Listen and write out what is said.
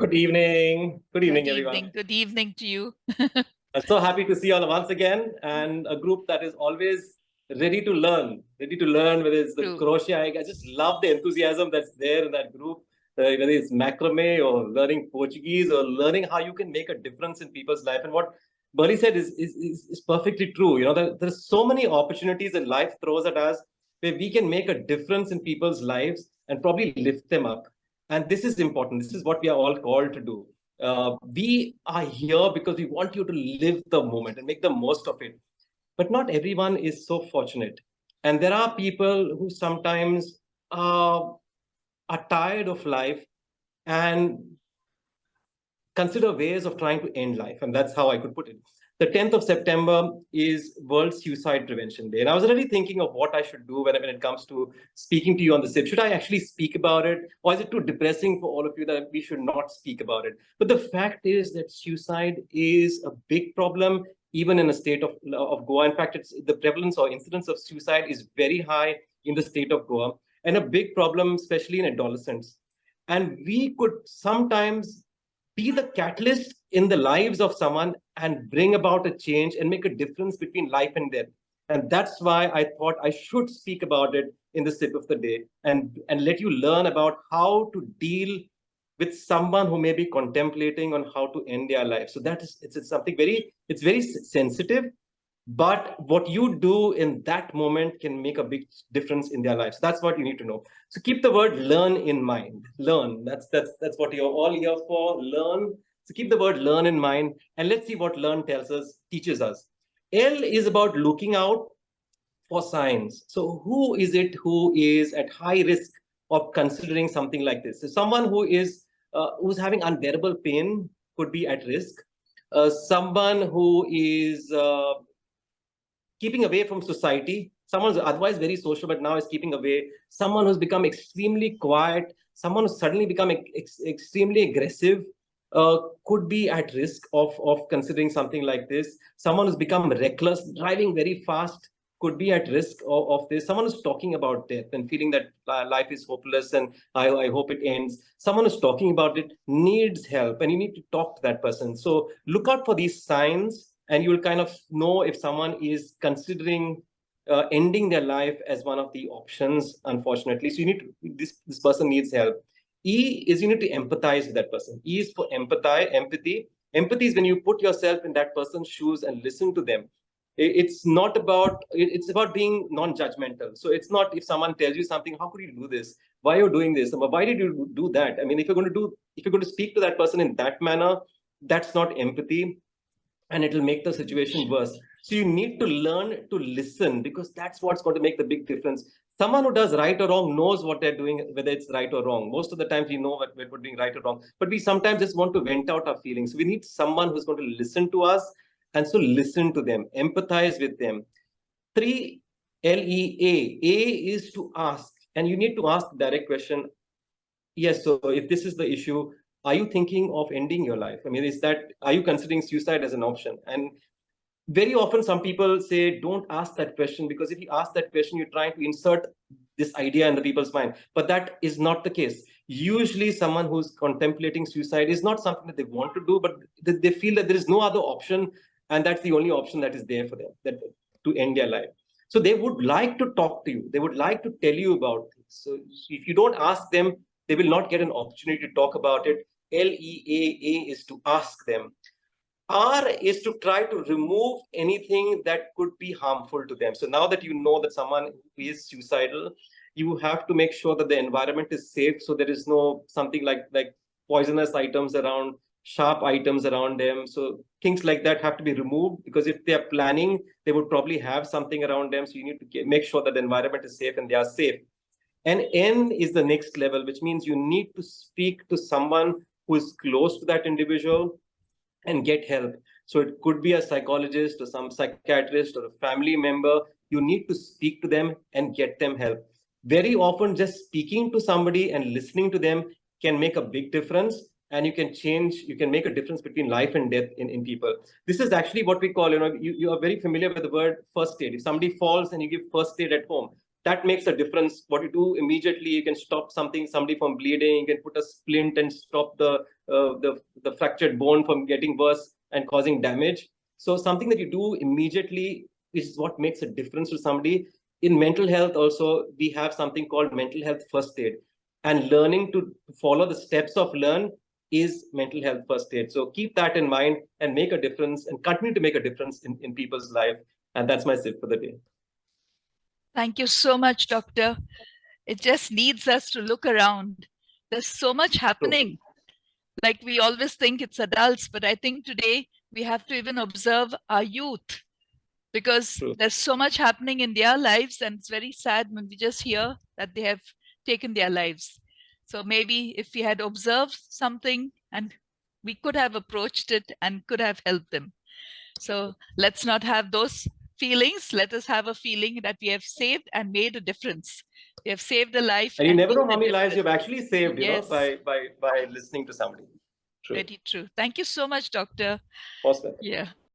Good evening. Good Good evening, everyone. evening. Good evening to you. I'm so happy to see you all once again, and a group that is always ready to learn, whether it's the True. crochet. I just love the enthusiasm that's there in that group, whether it's macrame or learning Portuguese or learning how you can make a difference in people's life. And what Bernie said is perfectly true. You know, there's so many opportunities that life throws at us where we can make a difference in people's lives and probably lift them up. And this is important. This is what we are all called to do. We are here because we want you to live the moment and make the most of it. But not everyone is so fortunate. And there are people who sometimes are tired of life and consider ways of trying to end life. And that's how I could put it. The 10th of September is World Suicide Prevention Day. And I was really thinking of what I should do when it comes to speaking to you on the SIP. Should I actually speak about it? Or is it too depressing for all of you that we should not speak about it? But the fact is that suicide is a big problem, even in a state of Goa. In fact, the prevalence or incidence of suicide is very high in the state of Goa, and a big problem, especially in adolescents. And we could sometimes be the catalyst in the lives of someone and bring about a change and make a difference between life and death. And that's why I thought I should speak about it in the sip of the day and let you learn about how to deal with someone who may be contemplating on how to end their life. So that is it's something it's very sensitive, but what you do in that moment can make a big difference in their lives. That's what you need to know. So keep the word learn in mind. Learn, that's what you're all here for. Learn. So keep the word learn in mind, and let's see what learn teaches us. L is about looking out for signs. So who is it who is at high risk of considering something like this? So someone who's having unbearable pain could be at risk. Someone who is keeping away from society, someone who's otherwise very social but now is keeping away, someone who's become extremely quiet, someone who's suddenly become extremely aggressive, could be at risk of considering something like this. Someone who's become reckless, driving very fast, could be at risk of this. Someone who's talking about death and feeling that life is hopeless and I hope it ends. Someone who's talking about it needs help, and you need to talk to that person. So look out for these signs, and you will kind of know if someone is considering ending their life as one of the options, unfortunately. So you need to, this person needs help. E is you need to empathize with that person. E is for empathy. Empathy is when you put yourself in that person's shoes and listen to them. It's not about, it's about being non-judgmental. So it's not if someone tells you something, how could you do this? Why are you doing this? Why did you do that? I mean, if you're going to speak to that person in that manner, that's not empathy, and it will make the situation worse. So you need to learn to listen, because that's what's going to make the big difference. Someone who does right or wrong knows what they're doing, whether it's right or wrong. Most of the times we know what we're doing right or wrong, but we sometimes just want to vent out our feelings. So we need someone who's going to listen to us, and so listen to them, empathize with them. 3, LEA. A is to ask, and you need to ask the direct question. Yes, so if this is the issue, are you thinking of ending your life? I mean, are you considering suicide as an option? And very often some people say, don't ask that question, because if you ask that question, you're trying to insert this idea in the people's mind. But that is not the case. Usually someone who's contemplating suicide is not something that they want to do, but they feel that there is no other option, and that's the only option that is there for them, to end their life. So they would like to talk to you. They would like to tell you about this. So if you don't ask them, they will not get an opportunity to talk about it. LEAA is to ask them. R is to try to remove anything that could be harmful to them. So now that you know that someone is suicidal, you have to make sure that the environment is safe. So there is no something like poisonous items around, sharp items around them. So things like that have to be removed, because if they are planning, they would probably have something around them. So you need to make sure that the environment is safe and they are safe. And N is the next level, which means you need to speak to someone who is close to that individual and get help. So it could be a psychologist or some psychiatrist or a family member. You need to speak to them and get them help. Very often, just speaking to somebody and listening to them can make a big difference, and you can make a difference between life and death in people. This is actually what we call, you are very familiar with the word first aid. If somebody falls and you give first aid at home, that makes a difference. What you do immediately, you can stop somebody from bleeding, you can put a splint and stop the the fractured bone from getting worse and causing damage. So something that you do immediately is what makes a difference to somebody. In mental health also, we have something called mental health first aid, and learning to follow the steps of learn is mental health first aid. So keep that in mind and make a difference and continue to make a difference in people's life. And that's my sip for the day. Thank you so much, Doctor. It just needs us to look around. There's so much happening. Like we always think it's adults, but I think today we have to even observe our youth, because there's so much happening in their lives, and it's very sad when we just hear that they have taken their lives. So maybe if we had observed something, and we could have approached it and could have helped them. So let's not have those feelings. Let us have a feeling that we have saved and made a difference. We have saved a life. And you never know made how a many lives you've difference. actually saved, Yes. by listening to somebody. True. Very true. Thank you so much, Doctor. Most welcome. Yeah.